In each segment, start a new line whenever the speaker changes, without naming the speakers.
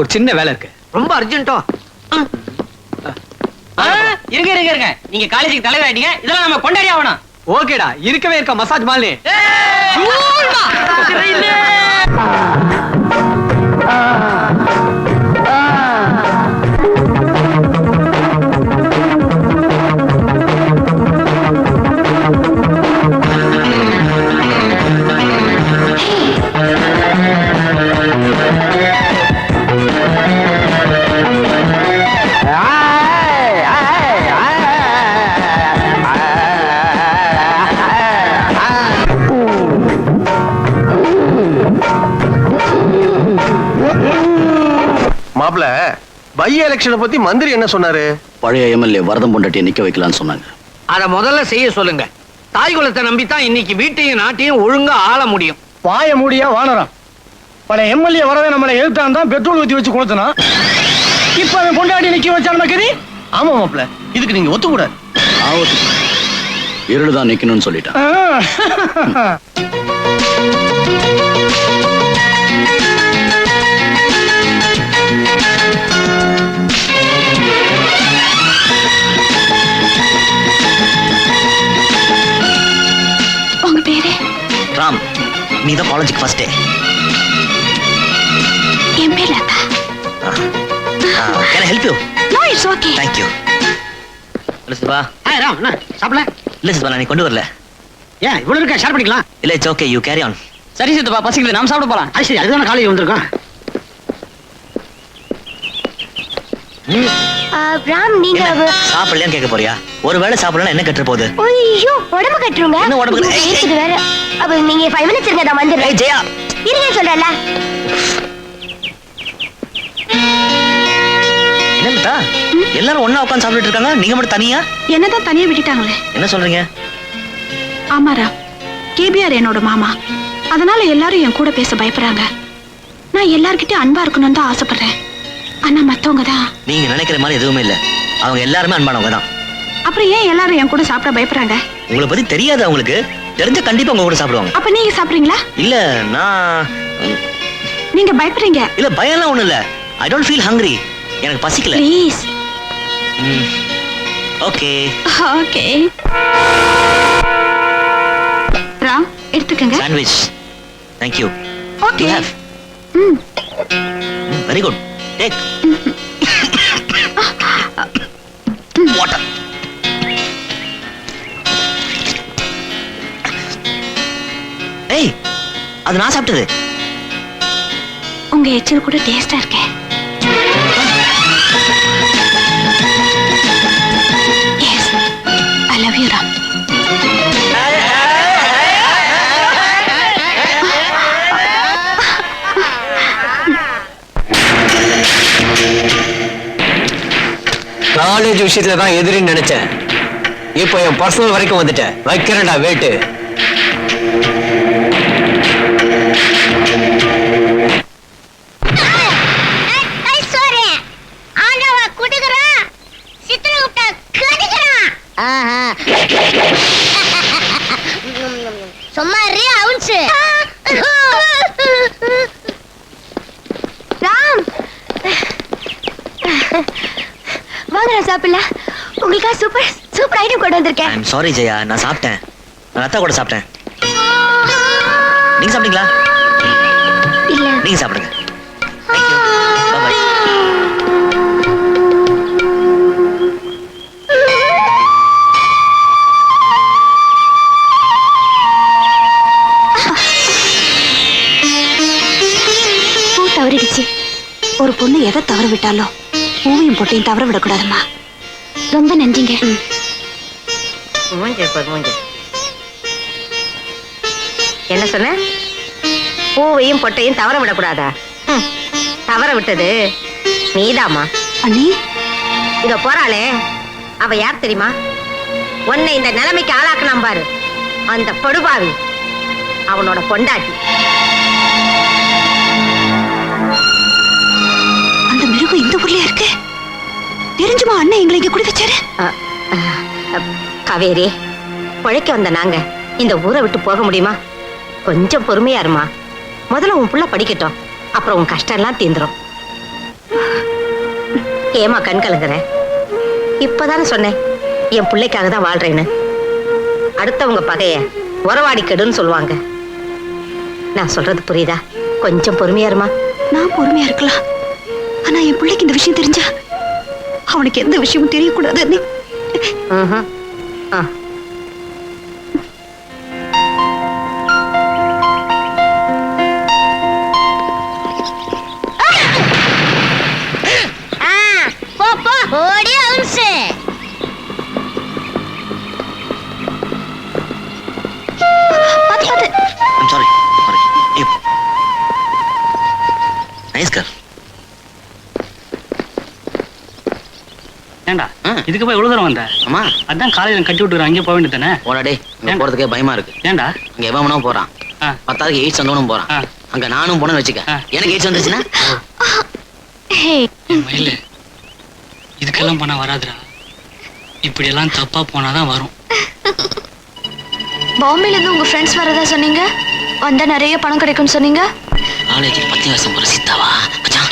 ஒரு சின்ன வேலை இருக்கு.
ரொம்ப அர்ஜென்ட்டோ?
இருங்க இருங்க இருங்க, நீங்க காலேஜுக்கு தலைவர் ஆயிட்டீங்க, இதெல்லாம் நம்ம கொண்டாடி ஆகணும்.
ஓகேடா, இருக்கவே இருக்க மசாஜ் மாலினி.
மாப்ள, பை எலெக்ஷனை பத்தி மந்திரி என்ன சொன்னாரு?
பழைய எம்எல்ஏ வரதம் பொண்டாட்டியை நிக்க வைக்கலாம்னு சொன்னாங்க.
அத முதல்ல செய்ய சொல்லுங்க. தாய் குலத்தை நம்பித்தான் இன்னைக்கு வீட்டையும் நாட்டையும் ஒழுங்கா ஆள முடியும்.
வாய மூடியா வானரம். பழைய எம்எல்ஏ வரவே நம்மளை எழுத்தான் தான் பெட்ரோல் ஊத்தி வச்சு கொடுத்தனா. இப்ப அவன் பொண்டாட்டி நிக்க வச்சான கதி.
ஆமா மாப்ள, இதுக்கு நீங்க ஒத்துக்கூடாது.
இருளுதான் நிக்கணும்னு சொல்லிட்டான்.
உங்க பேரு?
ராம். நீ தான் காலேஜுக்கு ஃபர்ஸ்ட் டே.
என் பேர் Latha.
Can I help you?
No, it's okay.
Thank you. லிஸ்பா.
ஏய் ராம், என்ன சாப்பிடல?
இல்ல சிஸ்பா, நான் கொண்டு வரல.
ஏன் இவ்வளவு இருக்கா? ஷேர் பண்ணிக்கலாம்.
இல்ல, it's okay, you carry on.
சரி சித்தப்பா, பசிக்குது, நாம சாப்பிட போலாம்.
அது சரி, அதுதானே காலேஜ் வந்திருக்கோம்.
ராம், நீங்க
சாப்பிடலையான்னு கேட்க போறியா? ஒருவேளை சாப்பிடலாம் என்ன கட்டுற போகுது?
ஐயோ, உடம்பு கட்டுருங்க.
என்ன உடம்பு கட்டு?
இருக்குது வேற. அப்ப நீங்க 5 minutes இருங்க, நான் வந்துடுறேன்.
ஏய் ஜெயா,
இருங்க சொல்றேன்ல.
என்னடா எல்லாரும் ஒண்ணா உட்கார்ந்து சாப்பிட்டுட்டு இருக்காங்க, நீங்க மட்டும் தனியா?
என்னதான் தனியா விட்டுட்டாங்களே.
என்ன சொல்றீங்க?
ஆமா ராம், கேபிஆர் என்னோட மாமா. அதனால எல்லாரும் என் கூட பேச பயப்படுறாங்க. நான் எல்லார்கிட்டயும் அன்பா இருக்கணும்னு தான் ஆசைப்படுறேன். ஆனா மத்தவங்க தான்.
நீங்க நினைக்கிற மாதிரி எதுவுமே இல்ல, அவங்க எல்லாருமே அன்பானவங்க தான்.
அப்புறம் ஏன் எல்லாரும் என் கூட சாப்பிட பயப்படுறாங்க?
உங்களை பத்தி தெரியாது அவங்களுக்கு, தெரிஞ்ச கண்டிப்பா உங்க கூட சாப்பிடுவாங்க.
அப்ப நீங்க சாப்பிடுறீங்களா?
இல்ல, நான்
நீங்க பயப்படுறீங்க.
இல்ல, பயம்லாம் ஒண்ணும் இல்ல. I don't feel hungry. எனக்கு பசிக்கல.
ப்ளீஸ்.
Okay
okay. ராம், எடுத்துக்கங்க.
Sandwich. Thank you.
Okay.
You have. Very good. Take. Water. ஏய், அது நான் சாப்பிட்டது.
உங்க எச்சில் கூட டேஸ்டா இருக்கே. Yes, I love you Ram.
College விஷயத்துல தான் எதிரின்னு நினைச்சேன். இப்போ என் பர்சனல் வரைக்கும் வந்துட்டேன். வைக்கிறேன்டா வேட்டு.
சும்மாரி அவுன்ஸ். ராம், வாங்க சாப்பிடலாம். உங்களுக்கா சூப்பர் சூப்பர் ஐட்டம் கொண்டு வந்திருக்கேன்.
ஐ அம் சாரி ஜெயா, நான் சாப்பிட்டேன். நான் அத்தா கூட சாப்பிட்டேன். நீங்க சாப்பிட்டீங்களா?
இல்ல.
நீங்க சாப்பிடுங்க. Thank you. Bye bye.
பூ தவறிடுச்சு. ஒரு பொண்ணு எதை தவற விட்டாலும் பூவையும் பொட்டையும் தவற விடக்கூடாதுமா. ரொம்ப நன்றிங்க.
என்ன சொன்ன? பூவையும் பொட்டையும் தவற விடக்கூடாதா? தவற விட்டது நீதாமா.
அண்ணி,
இத போறாளே, அவ யார் தெரியுமா? உன்னை இந்த நிலைமைக்கு ஆளாக்கலாம் பாரு, அந்த படுபாவி அவனோட பொண்டாட்டி.
அந்த மிருகம் இந்த ஊர்லயே இருக்கு. தெரிஞ்சுமா அண்ணன் எங்களை இங்க குடி வச்சாரு?
காவேரி, பிழைக்க வந்த நாங்க இந்த ஊரை விட்டு போக முடியுமா? கொஞ்சம் பொறுமையா இருமா. முதல்ல உன் புள்ள படிக்கட்டும், அப்புறம் உன் கஷ்டம் எல்லாம் தீந்துரும். ஏமா கண் கலங்குற? இப்பதானே சொன்னேன் என் பிள்ளைக்காக தான் வாழ்றேன்னு. அடுத்தவங்க பகைய உறவாடி கெடுன்னு சொல்லுவாங்க. நான் சொல்றது புரியுதா? கொஞ்சம் பொறுமையா இருமா.
நான் பொறுமையா இருக்கலாம், ஆனா என் பிள்ளைக்கு இந்த விஷயம் தெரிஞ்சா அவனுக்கு எந்த விஷயமும் தெரியக்கூடாது அண்ணி.
ஆ ஓடி அவுன்சே.
பாத்து பாத்து.
I'm sorry. Nice girl.
ஏண்டா இதுக்கு போய் எவ்வளவு தூரம் வந்த?
அம்மா
அதான் காலேஜ்ல கட்டி விட்டுறேன், அங்கே போக வேண்டியதானே?
போடாடே, அங்க
ஏன்?
போறதுக்கே பயமா இருக்கு.
ஏண்டா?
அங்க எவனும் போறான்.
ஆ.
10க்கு 8 வந்தவனும் போறான்.
ஆ.
அங்க நானும் போனேன்னு வச்சுக்க.
ஆ.
எனக்கு 8 வந்துச்சுன்னா
மயில இதுக்கெல்லாம் பண்ண வராதுடா. இப்படி எல்லாம் தப்பா போனாதான் வரும்.
பாம்பேல இருந்து உங்க ஃப்ரெண்ட்ஸ் வரதா சொன்னீங்க, வந்தா நிறைய பணம் கிடைக்கும்னு சொன்னீங்க.
காலேஜுக்கு 10 வருஷம் போற சீதாவா மச்சான்?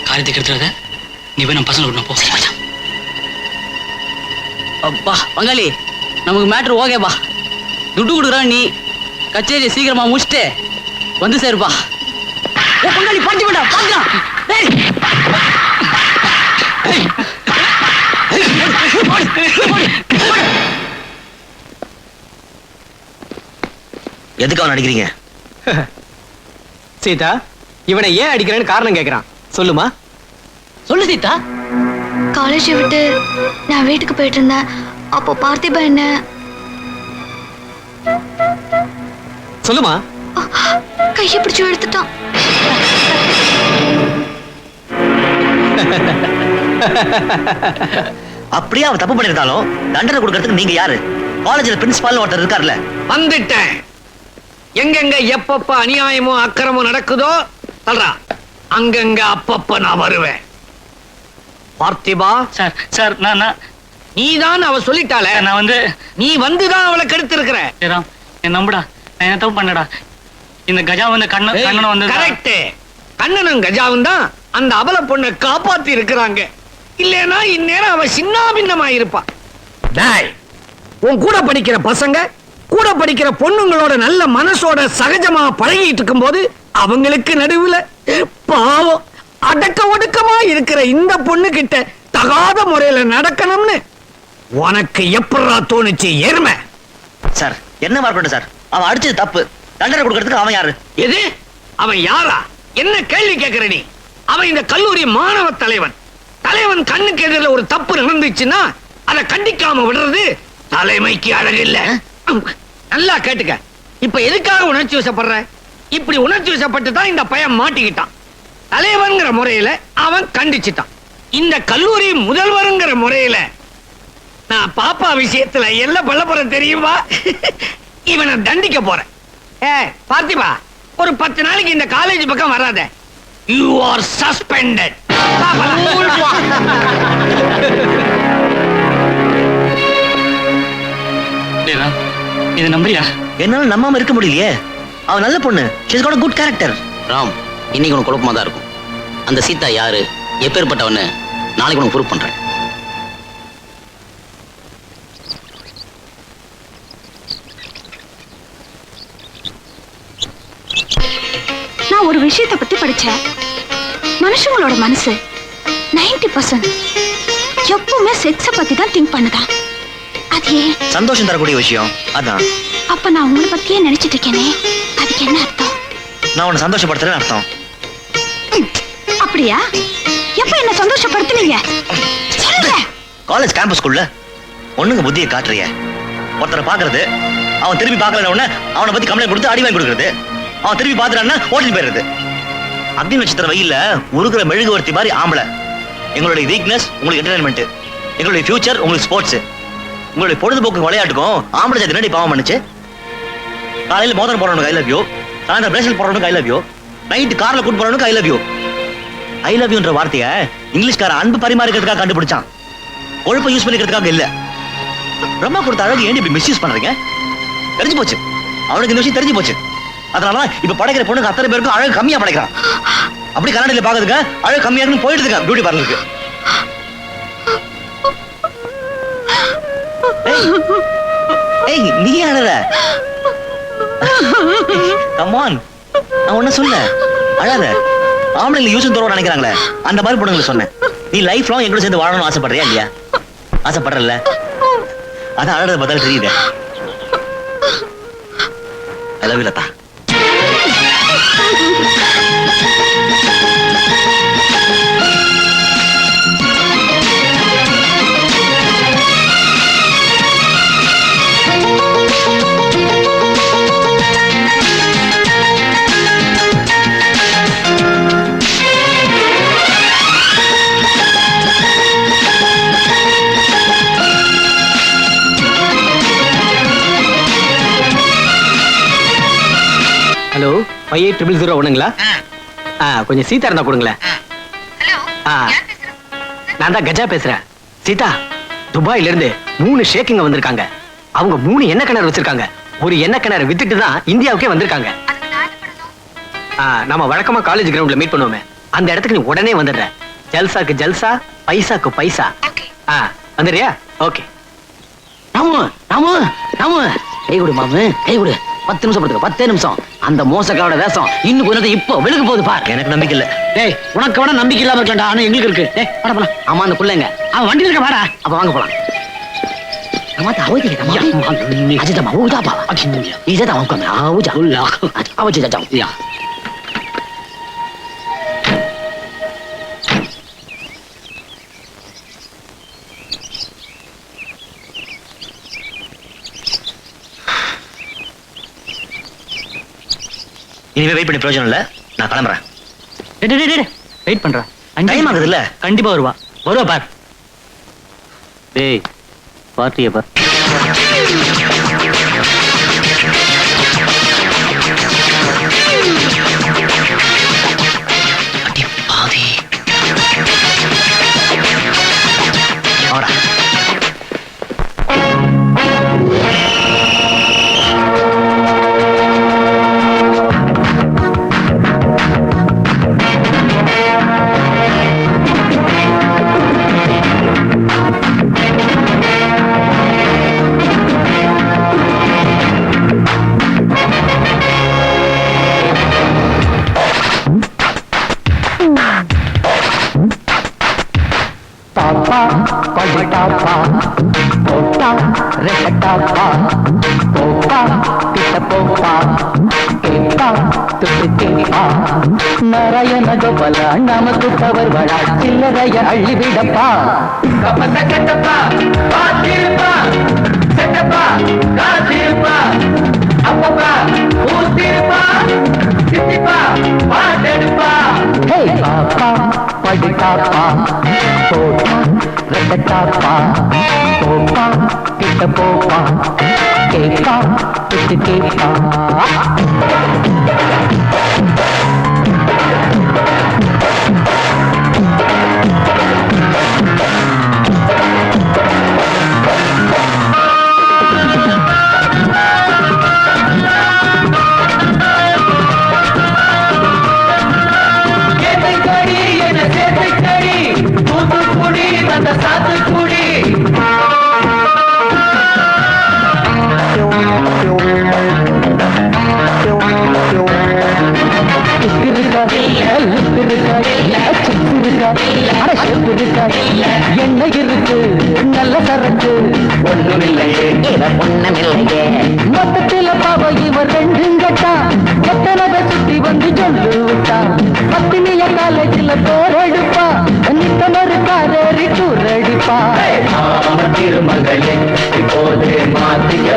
காரியத்துக்கு எடுத்துறாத, நீ போய் நம்ம பசங்க விடணும் போ.
சரி மச்சான்.
அப்பா பங்காளி, நமக்கு மேட்ரு ஓகேப்பா. துட்டு கொடுக்குறான், நீ கச்சேரி சீக்கிரமா முடிச்சுட்டு வந்து சேருப்பா. பங்காளி பாட்டி வேண்டா பாக்கலாம்.
எதுக்கு அவன் அடிக்கிறீங்க?
சீதா, இவனை ஏன் அடிக்கிறேன்னு காரணம் கேக்குறான். சொல்லுமா.
சொல்லு சீதா.
காலேஜை விட்டு நான் வீட்டுக்கு போயிட்டு இருந்தேன். அப்போ பார்த்திபா என்ன
சொல்லுமா.
கையை பிடிச்சு எடுத்துட்டான்.
அப்படியே அவன் தப்பு பண்ணிருந்தாலும் தண்டனை கொடுக்கறதுக்கு நீங்க யாரு? காலேஜ்ல பிரின்சிபால் ஒருத்தர் இருக்கார்ல.
வந்துட்டேன். எங்கெங்க எப்பப்ப அநியாயமோ அக்கிரமோ நடக்குதோ சொல்றா, அங்கங்க அப்பப்ப நான் வருவேன். பார்த்திபா,
சார் சார் நான்
நீதான் அவ சொல்லிட்டாளே,
நான் வந்து
நீ வந்துதான் அவளை கெடுத்து இருக்கிற.
ராம் என் நம்புடா, நான் என்ன தப்பு பண்ணடா. இந்த கஜா வந்து கண்ணன் வந்து
கரெக்ட். கண்ணனும் கஜாவும் தான் அந்த அபல பொண்ணை காப்பாத்தி இருக்கிறாங்க. இல்லைன்னா இந்நேரம் அவ சின்ன பின்னமா இருப்பா. டேய், உன் கூட படிக்கிற பசங்க கூட படிக்கிற பொண்ணுங்களோட நல்ல மனசோட சகஜமா பழகிட்டு இருக்கும் போது அவங்களுக்கு நடுவுல பாவம் அடக்க ஒடுக்கமா இருக்கிற இந்த பொண்ணு கிட்ட தகாத முறையில நடக்கணும்னு உனக்கு எப்படா தோணுச்சு எருமை?
சார் என்ன மார்க் சார்? அவன் அடிச்சது தப்பு, தண்டனை கொடுக்கறதுக்கு அவன் யாரு?
எது? அவன் யாரா? என்ன கேள்வி கேட்கிற நீ? அவன் இந்த கல்லூரி மாணவ தலைவன். தலைவன் கண்ணுக்கு எதிரில் ஒரு தப்பு நடந்துச்சுன்னா அதை கண்டிக்காம விடுறது தலைமைக்கு அழகு இல்ல. நல்லா கேட்டுக்க. இப்ப எதுக்காக உணர்ச்சி வசப்படுற? இப்படி உணர்ச்சி வசப்பட்டு தான் இந்த பையன் மாட்டிக்கிட்டான். தலைவன்கிற முறையில அவன் கண்டிச்சிட்டான். இந்த கல்லூரி முதல்வருங்கிற முறையில நான் பாப்பா விஷயத்துல என்ன பண்ண போறேன் தெரியுமா? இவனை தண்டிக்க போறேன். பார்த்திபா, ஒரு 10 நாளைக்கு இந்த காலேஜ் பக்கம் வராத. You are suspended.
இது நம்புறியா?
என்னால நம்பாம இருக்க முடியலையே. அவன் நல்ல பொண்ணு. She's got a good character. Ram, இன்னைக்கு உனக்கு குழப்பமா தான் இருக்கும். அந்த சீதா யாரு, எப்பேற்பட்டவன்னு நாளைக்கு உனக்கு ப்ரூவ் பண்றேன்.
நான் ஒரு விஷயத்தை பத்தி படிச்சேன். மனுஷங்களோட மனசு 90% எப்பவுமே செக்ஸ பத்தி தான் திங்க் பண்ணுதான். அது ஏன்?
சந்தோஷம் தரக்கூடிய விஷயம் அதான்.
அப்ப நான் உங்களை பத்தியே நினைச்சிட்டு இருக்கேனே, அதுக்கு என்ன அர்த்தம்?
நான் உன்னை சந்தோஷப்படுத்துறேன்னு அர்த்தம்.
அப்படியா? எப்ப என்ன சந்தோஷப்படுத்துனீங்க? சொல்லுங்க.
காலேஜ் கேம்பஸ்குள்ள ஒண்ணுங்க புத்தியை காட்டுறிய. ஒருத்தரை பாக்குறது, அவன் திரும்பி பார்க்கலன்னு உடனே அவனை பத்தி கம்ப்ளைண்ட் கொடுத்து அடி வாங்கி கொடுக்கறது. அவன் திரும்பி பார்த்துறான்னா ஓட்டிட்டு போயிடுறது. அக்னி நட்சத்திர வெயில்ல உருகுற மெழுகுவர்த்தி மாதிரி ஆம்பளை. எங்களுடைய வீக்னஸ் உங்களுக்கு என்டர்டைன்மெண்ட், எங்களுடைய ஃபியூச்சர் உங்களுக்கு ஸ்போர்ட்ஸ். உங்களுடைய பொழுதுபோக்கு விளையாட்டுக்கும் ஆம்பளை ஜாதி என்னடி பாவம் பண்ணுச்சு? காலையில மோதிரம் போறவனுக்கு ஐ லவ் யூ, சாயந்தரம் பிரேஸ்லெட் போறவனுக்கு ஐ லவ் யூ, நைட்டு கார்ல கூட்டு போறவனுக்கு I love you. I love யூன்ற வார்த்தையை இங்கிலீஷ்கார அன்பு பரிமாறிக்கிறதுக்காக கண்டுபிடிச்சான், கொழுப்பை யூஸ் பண்ணிக்கிறதுக்காக இல்ல. பிரம்மா கொடுத்த அழகு ஏன் இப்படி மிஸ்யூஸ் பண்றீங்க? தெரிஞ்சு போச்சு, அவனுக்கு இந்த விஷயம் தெரிஞ்சு போச்சு. அதனால இப்ப படைக்கிற பொண்ணுக்கு அத்தனை பேருக்கும் அழகு கம்மியா படைக்கிறான். அப்படி கண்ணாடியில பாக்குறதுக்கு அழகு கம்மியா இருக்குன்னு போயிட்டு இருக்கான் பியூட்டி பார்லருக்கு. ஏய் நீ அழற கமான் நான் ஒண்ணு சொல்ல அழாத ஆம்பளைங்க யூஸ் தரோட நினைக்கிறாங்களே அந்த மாதிரி பொண்ணுங்களை சொன்னேன் நீ லைஃப் லாங் எங்கூட சேர்ந்து வாழணும்னு ஆசைப்படுறியா இல்லையா ஆசைப்படுறல அதான் அழறத பதில் தெரியுது I love you Latha
hello 5800 கொஞ்சம் சீதா இருந்தா கொடுங்களேன். நான் தான் கஜா பேசுறேன். சீதா, துபாயில இருந்து 3 ஷேக்குங்க வந்திருக்காங்க. அவங்க 3 எண்ணெய் கிணறு வச்சிருக்காங்க. ஒரு எண்ணெய் கிணறு வித்துட்டு தான் இந்தியாவுக்கே வந்திருக்காங்க. நம்ம வழக்கமா காலேஜ் கிரவுண்ட்ல மீட் பண்ணுவோமே, அந்த இடத்துக்கு நீ உடனே வந்துடுற. ஜல்சாக்கு ஜல்சா, பைசாக்கு பைசா. வந்துடுறியா? ஓகே.
ராமு ராமு ராமு கை கொடு மாமு, கை கொடு. 10 நிமிஷம் படுத்துக்க, 10 நிமிஷம். அந்த மோசக்காரோட வேஷம் இன்னும் கொஞ்சம் இப்போ விழுக போகுது பாரு.
எனக்கு நம்பிக்கை இல்ல.
டேய், உனக்கு வேணா நம்பிக்கை இல்லாம இருக்கலாம்டா, ஆனா எங்களுக்கு இருக்கு. டேய் வாடா போலாம். ஆமா அந்த புள்ளைங்க அவன் வண்டியில இருக்க, வாடா. அப்ப வாங்க போலாம். Amata away kita mah. Aja dah mau dah apa? Ija dah mau kami. Aja. Aja dah jauh. Ya.
இனிமே வெயிட் பண்ணி பிரயோஜனம் இல்ல, நான் கிளம்புறேன்.
வெயிட் பண்றேன்.
டைம் ஆகுது இல்ல?
கண்டிப்பா வருவா பார். டேய் பார்ட்டியை பார்.
பாவி ஆடா.
நாராயண கோபால நமக்கு பவர் வழா சில்லறைய அள்ளிவிடப்பா. கப்பத்த கெட்டப்பா பாத்திருப்பா செட்டப்பா காத்திருப்பா அப்பப்பா ஊத்திருப்பா சித்திப்பா பாட்டெடுப்பா. பாப்பா படிக்காப்பா போப்பா ரெட்டட்டாப்பா போப்பா கிட்ட போப்பா கேப்பா கிட்டு கேப்பா. என்ன இருக்கு நல்ல சரக்கு ஒண்ணுமில்லையே ஒண்ணுமில்லையே. மொத்தத்தில பாவ இவர் 2 கட்டா எத்தனை சுத்தி வந்து சொல்லு விட்டா. பத்தினிய காலேஜில் பேரெடுப்பா நித்தமரு காரேறி டூர் அடிப்பா. திருமகளே இப்போது மாத்திக்க